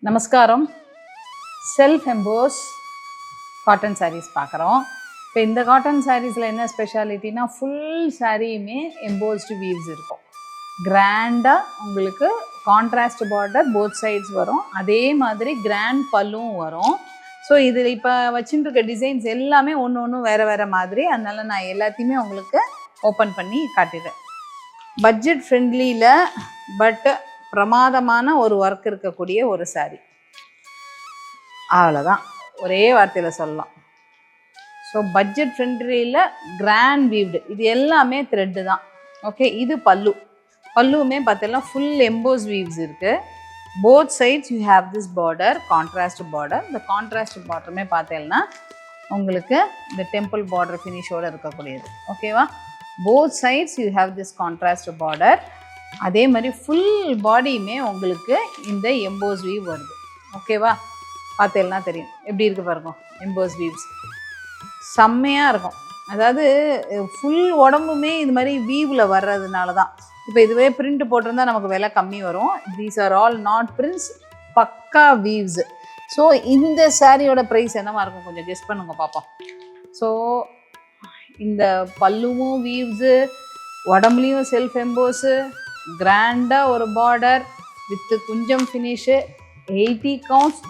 நமஸ்காரம். Self EMBOSS cotton saris பார்க்குறோம். இப்போ இந்த காட்டன் சாரீஸில் என்ன ஸ்பெஷாலிட்டினா ஃபுல் சாரியுமே எம்போஸ்டு வீவ்ஸ் இருக்கும். கிராண்டாக உங்களுக்கு கான்ட்ராஸ்ட் பார்டர் போத் சைட்ஸ் வரும். அதே மாதிரி கிராண்ட் பல்லும் வரும். ஸோ இதில் இப்போ வச்சுட்டு இருக்க டிசைன்ஸ் எல்லாமே ஒன்று ஒன்று வேறு வேறு மாதிரி. அதனால் நான் எல்லாத்தையுமே உங்களுக்கு ஓப்பன் பண்ணி காட்டிடுறேன். பட்ஜெட் ஃப்ரெண்ட்லியில் பட் பிரமாதமான ஒரு ஒர்க் இருக்கக்கூடிய ஒரு சாரீ. அவ்வளோதான், ஒரே வார்த்தையில் சொல்லலாம். ஸோ பட்ஜெட் ஃப்ரெண்ட்லியில் கிராண்ட் வீவ்டு, இது எல்லாமே த்ரெட்டு தான். ஓகே, இது பல்லுவுமே பார்த்தீங்கன்னா ஃபுல் எம்போஸ் வீவ்ஸ் இருக்குது. Both sides you have this border, contrast border. இந்த கான்ட்ராஸ்ட் பார்டருமே பார்த்தீங்கன்னா உங்களுக்கு இந்த டெம்பிள் பார்டர் ஃபினிஷோடு இருக்கக்கூடியது. ஓகேவா, both sides you have this contrast border. அதே மாதிரி ஃபுல் பாடியுமே உங்களுக்கு இந்த எம்போஸ் வீவ் வருது. ஓகேவா, பார்த்தேன்னா தெரியும் எப்படி இருக்குது பாருங்க. எம்போஸ் வீவ்ஸ் செம்மையாக இருக்கும். அதாவது ஃபுல் உடம்புமே இது மாதிரி வீவில் வர்றதுனால தான். இப்போ இதுவே பிரிண்ட் போட்டிருந்தா நமக்கு விலை கம்மி வரும். These are all not prints, பக்கா வீவ்ஸ். ஸோ இந்த சாரியோட ப்ரைஸ் என்னவா இருக்கும் கொஞ்சம் கெஸ் பண்ணுங்க பார்ப்போம். ஸோ இந்த பல்லுவும் வீவ்ஸு, உடம்புலையும் செல்ஃப் எம்போஸு, கிராண்டாக ஒரு பார்டர் வித்து குஞ்சம் finish, 80 counts,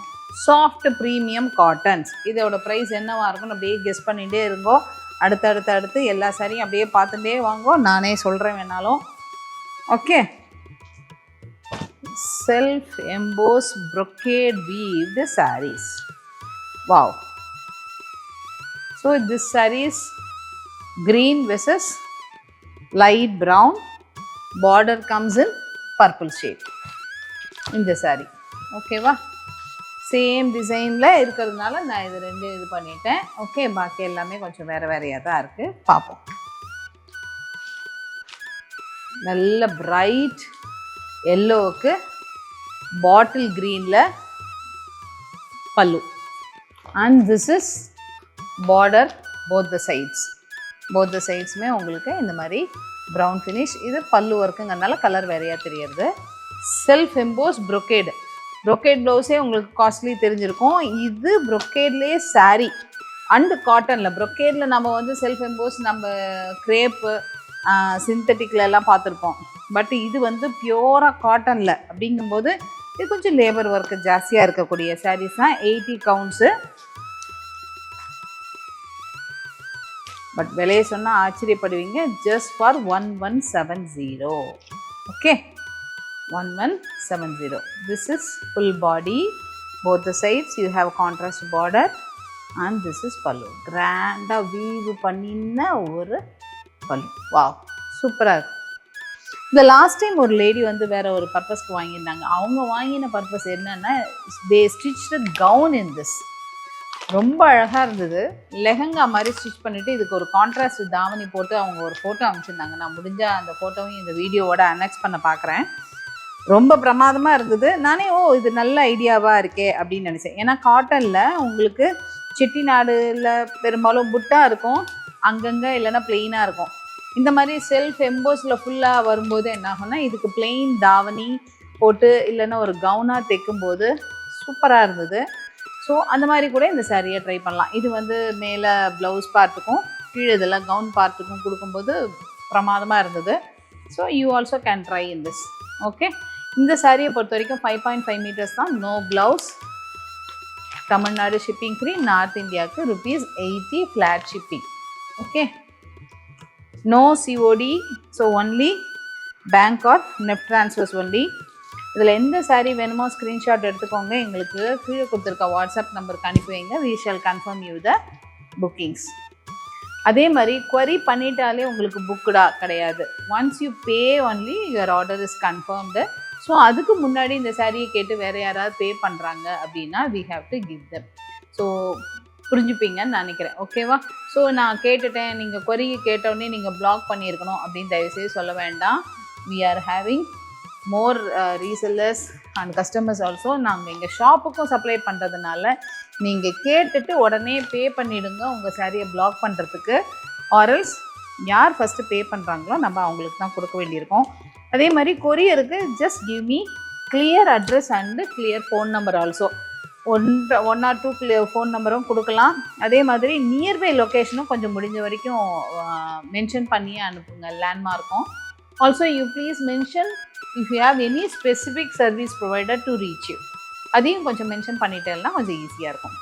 soft premium cottons. இதோட ப்ரைஸ் என்னவாக இருக்குன்னு அப்படியே கெஸ் பண்ணிகிட்டே இருங்கோ. அடுத்து எல்லா சாரியும் அப்படியே பார்த்துட்டே வாங்கோ, நானே சொல்கிறேன் வேணாலும். Okay, self EMBOSS brocade weaved sarees. Wow. So this sarees green versus light brown, border comes in purple shade இந்த saree. ஓகேவா, சேம் டிசைனில் இருக்கிறதுனால நான் இது ரெண்டு இது பண்ணிட்டேன். ஓகே, பாக்கி எல்லாமே கொஞ்சம் வேறு வேறையாக தான் இருக்குது. பார்ப்போம். நல்ல பிரைட் எல்லோவுக்கு பாட்டில் க்ரீனில் pallu. And this is border both the சைட்ஸுமே உங்களுக்கு இந்த மாதிரி ப்ரௌன் ஃபினிஷ். இது பல்லு ஒர்க்குங்கிறதுனால கலர் வேறையாக தெரியறது. செல்ஃப் எம்போஸ் brocade ப்ளவுஸே உங்களுக்கு காஸ்ட்லி தெரிஞ்சிருக்கும். இது brocadeleயே சாரீ அண்டு காட்டனில். brocadele நம்ம வந்து செல்ஃப் எம்போஸ் நம்ம கிரேப்பு சிந்தட்டிக்கில் எல்லாம் பார்த்துருப்போம். பட் இது வந்து பியூராக காட்டனில் அப்படிங்கும்போது இது கொஞ்சம் லேபர் ஒர்க்கு ஜாஸ்தியாக இருக்கக்கூடிய சாரீஸ் தான். 80 கவுண்ட்ஸு. பட் விலையை சொன்னால் ஆச்சரியப்படுவீங்க. Just for 1170. Okay, 1170. This is full body, both the sides you have contrast border and this is pallu. கிராண்டாக வீவ் பண்ணின ஒரு பல்லு. வாவ், சூப்பராக இருக்கும். இந்த லாஸ்ட் டைம் ஒரு லேடி வந்து வேறு ஒரு பர்பஸ்க்கு வாங்கியிருந்தாங்க. அவங்க வாங்கின பர்பஸ் என்னென்னா, தே ஸ்டிச்டு கவுன் இன் திஸ். ரொம்ப அழகாக இருந்தது. லெஹங்கா மாதிரி ஸ்டிச் பண்ணிவிட்டு இதுக்கு ஒரு கான்ட்ராஸ்ட் தாவணி போட்டு அவங்க ஒரு ஃபோட்டோ அனுப்பிச்சிருந்தாங்க. நான் முடிஞ்சால் அந்த ஃபோட்டோவையும் இந்த வீடியோவோட அனெக்ஸ் பண்ண பார்க்குறேன். ரொம்ப பிரமாதமாக இருந்தது. நானே இது நல்ல ஐடியாவாக இருக்கே அப்படின்னு நினச்சேன். ஏன்னா காட்டனில் உங்களுக்கு செட்டிநாடுல பெரும்பாலும் புட்டா இருக்கும், அங்கங்கே இல்லைன்னா பிளெயினாக இருக்கும். இந்த மாதிரி செல்ஃப் எம்போஸில் ஃபுல்லாக வரும்போது என்ன ஆகும்னா, இதுக்கு பிளெயின் தாவணி போட்டு இல்லைன்னா ஒரு கவுனாக தைக்கும்போது சூப்பராக இருந்தது. ஸோ அந்த மாதிரி கூட இந்த சாரியை ட்ரை பண்ணலாம். இது வந்து மேலே ப்ளவுஸ் பார்ட்டுக்கும் கீழே இதெல்லாம் கவுன் பார்ட்டுக்கும் கொடுக்கும்போது பிரமாதமாக இருந்தது. So you also can try in this. Okay, இந்த சாரியை பொறுத்த வரைக்கும் 5.5 மீட்டர்ஸ் தான். No blouse. Tamil Nadu shipping free. North இந்தியாவுக்கு ₹80 flat shipping. Okay, no COD. So only bank or NEFT transfers only. இதில் எந்த சாரீ வேணுமோ ஸ்க்ரீன்ஷாட் எடுத்துக்கோங்க, எங்களுக்கு கீழே கொடுத்துருக்க வாட்ஸ்அப் நம்பருக்கு அனுப்பி வைங்க. We shall confirm you the bookings. அதே மாதிரி query பண்ணிட்டாலே உங்களுக்கு புக்குடா கிடையாது. Once you pay only your order is confirmed. So அதுக்கு முன்னாடி இந்த சாரியை கேட்டு வேறு யாராவது பே பண்ணுறாங்க அப்படின்னா we have to give them. So புரிஞ்சுப்பீங்கன்னு நினைக்கிறேன். ஓகேவா, ஸோ நான் கேட்டுட்டேன், நீங்கள் query கேட்டோடனே நீங்கள் பிளாக் பண்ணியிருக்கணும் அப்படின்னு தயவுசெய்து சொல்ல வேண்டாம். We are having more resellers and customers also. நாங்கள் எங்கள் ஷாப்புக்கும் சப்ளை பண்ணுறதுனால நீங்கள் கேட்டுட்டு உடனே பே பண்ணிவிடுங்க உங்கள் சாரியை பிளாக் பண்ணுறதுக்கு. ஆர்எல்ஸ் யார் ஃபஸ்ட்டு பே பண்ணுறாங்களோ நம்ம அவங்களுக்கு தான் கொடுக்க வேண்டியிருக்கோம். அதே மாதிரி கொரியருக்கு just give me clear address and clear phone number also. One or two phone நம்பரும் கொடுக்கலாம். அதே மாதிரி நியர்பை லொக்கேஷனும் கொஞ்சம் முடிஞ்ச வரைக்கும் மென்ஷன் பண்ணியே அனுப்புங்க, லேண்ட்மார்க்கும். Also you please mention if you have any specific service provider to reach you. அதையும் கொஞ்சம் மென்ஷன் பண்ணிட்டேன்னா கொஞ்சம் ஈஸியாக இருக்கும்.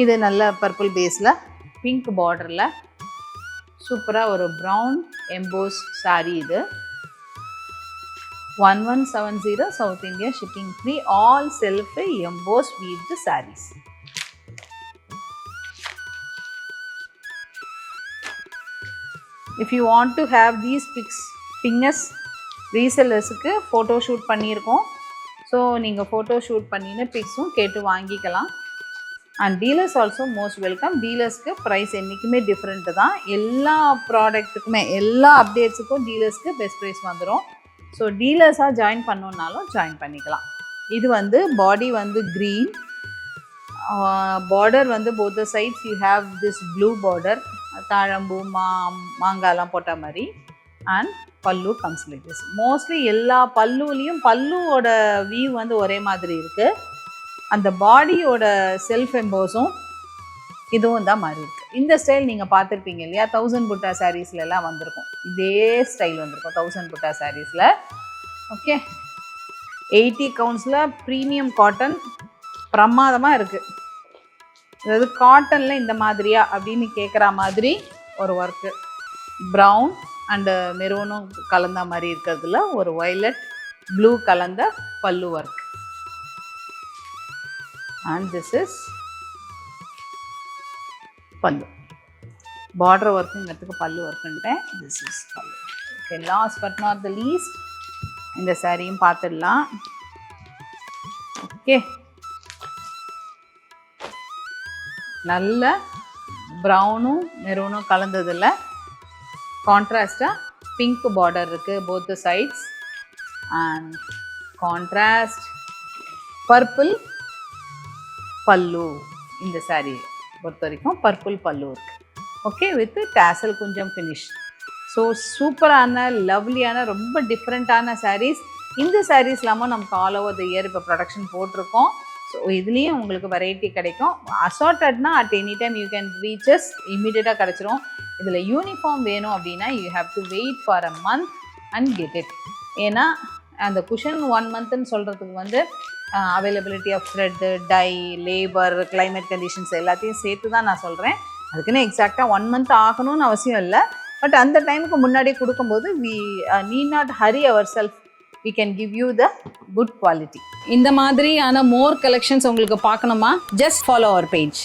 இது நல்ல பர்பிள் பேஸில் பிங்க் பார்டரில் சூப்பராக ஒரு ப்ரௌன் எம்போஸ் சாரீ. இது 1170 South India shipping free, all self embossed weaved sarees. If you want to have these pingers resellers-க்கு photo shoot பண்ணியிருக்கோம். ஸோ நீங்கள் ஃபோட்டோ ஷூட் பண்ணின பிக்ஸும் கேட்டு வாங்கிக்கலாம். And dealers also most welcome. டீலர்ஸ்க்கு ப்ரைஸ் என்றைக்குமே டிஃப்ரெண்ட்டு தான். எல்லா ப்ராடக்ட்டுக்குமே எல்லா அப்டேட்ஸுக்கும் டீலர்ஸ்க்கு பெஸ்ட் ப்ரைஸ் வந்துடும். ஸோ டீலர்ஸாக ஜாயின் பண்ணோன்னாலும் ஜாயின் பண்ணிக்கலாம். இது வந்து பாடி வந்து க்ரீன், பார்டர் வந்து both the sides you have this blue border, தாழம்பூ மாங்காய்லாம் போட்ட மாதிரி. அண்ட் பல்லு கம்ஸ் லைக் திஸ். மோஸ்ட்லி எல்லா பல்லுலேயும் பல்லுவோட வியூ வந்து ஒரே மாதிரி இருக்குது. அந்த பாடியோட செல்ஃப் எம்போஸும் இதுவும் தான் மாதிரி இருக்குது. இந்த ஸ்டைல் நீங்கள் பார்த்துருப்பீங்க இல்லையா, 1000 புட்டா சாரீஸ்லாம் வந்திருக்கும். இதே ஸ்டைல் வந்திருக்கும் 1000 புட்டா சாரீஸில். ஓகே, 80 கவுண்ட்ஸில் ப்ரீமியம் காட்டன் பிரமாதமாக இருக்குது. அதாவது காட்டனில் இந்த மாதிரியா அப்படின்னு கேட்குற மாதிரி ஒரு ஒர்க்கு. ப்ரௌன் அண்டு மெரூனும் கலந்த மாதிரி இருக்கிறதுல ஒரு வயலட் ப்ளூ கலந்த pallu work. And this is pallu. Border ஒர்க்குங்கிறதுக்கு பல்லு ஒர்க்குன்ட்டேன். This is pallu. Okay, last but not the least இந்த சாரியும் பார்த்துடலாம். ஓகே, நல்ல ப்ரௌனும் மெரூனும் கலந்ததில் கான்ட்ராஸ்டாக பிங்க் பார்டர் இருக்குது both the sides. And contrast purple pallu. இந்த சாரீ பொறுத்த வரைக்கும் பர்பிள் பல்லு இருக்குது. ஓகே, வித் டேசல் குஞ்சம் ஃபினிஷ். ஸோ சூப்பரான லவ்லியான ரொம்ப டிஃப்ரெண்ட்டான சாரீஸ். இந்த சாரீஸ் இல்லாமல் நமக்கு ஆல் ஓவர் த இயர் இப்போ ப்ரொடக்ஷன் போட்டிருக்கோம். ஸோ இதுலேயும் உங்களுக்கு வெரைட்டி கிடைக்கும். அசார்ட்டட்னா at any time you can reaches, இமீடியட்டாக கிடச்சிரும். இதில் யூனிஃபார்ம் வேணும் அப்படின்னா you have to wait for a month and get it. ஏன்னா அந்த குஷன் 1 மந்த்னு சொல்கிறதுக்கு வந்து availability of thread, dye, labour, climate conditions எல்லாத்தையும் சேர்த்து தான் நான் சொல்கிறேன். அதுக்குன்னு எக்ஸாக்டாக 1 மந்த் ஆகணும்னு அவசியம் இல்லை. பட் அந்த டைமுக்கு முன்னாடியே கொடுக்கும்போது we need not hurry ourselves. We can give you the good quality. இந்த மாதிரியான more collections உங்களுக்கு பார்க்கணுமா? Just follow our page.